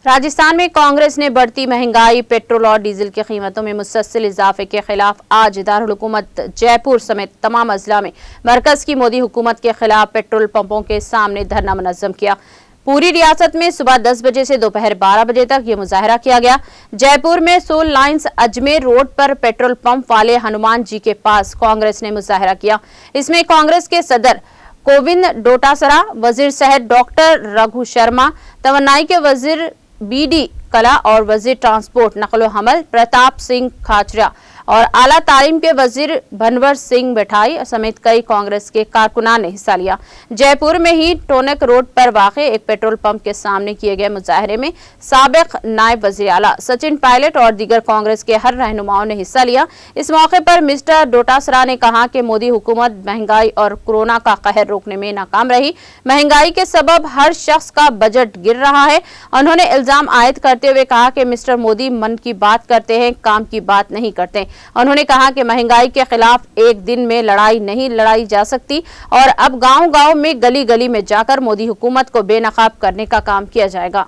राजस्थान में कांग्रेस ने बढ़ती महंगाई, पेट्रोल और डीजल की कीमतों में मुसलसल इजाफे के खिलाफ आज दारुल हुकूमत जयपुर समेत तमाम अजला में मरकज की मोदी हुकूमत के खिलाफ पेट्रोल पंपों के सामने धरना मुनज़्ज़म किया। पूरी रियासत में सुबह 10 बजे से दोपहर 12 बजे तक ये मुजाहरा किया गया। जयपुर में सोल लाइन्स अजमेर रोड पर पेट्रोल पंप वाले हनुमान जी के पास कांग्रेस ने मुजाहरा किया। इसमें कांग्रेस के सदर गोविंद डोटासरा, वजीर सेहत डॉक्टर रघु शर्मा, तवन्नाई के वजीर बीडी कला और वजीर ट्रांसपोर्ट नकलो हमल प्रताप सिंह खाचरा और आला तालीम के वजीर भनवर सिंह बिठाई समेत कई कांग्रेस के कारकुनान ने हिस्सा लिया। जयपुर में ही टोनक रोड पर वाक़े एक पेट्रोल पंप के सामने किए गए मुजाहरे में साबिक नायब वजीर आला सचिन पायलट और दीगर कांग्रेस के हर रहनुमाओं ने हिस्सा लिया। इस मौके पर मिस्टर डोटासरा ने कहा कि मोदी हुकूमत महंगाई और कोरोना का कहर रोकने में नाकाम रही। महंगाई के सबब हर शख्स का बजट गिर रहा है। उन्होंने इल्जाम आयद करते हुए कहा कि मिस्टर मोदी मन की बात करते हैं, काम की बात नहीं करते। उन्होंने कहा कि महंगाई के खिलाफ एक दिन में लड़ाई नहीं लड़ाई जा सकती और अब गांव-गांव में, गली-गली में जाकर मोदी हुकूमत को बेनकाब करने का काम किया जाएगा।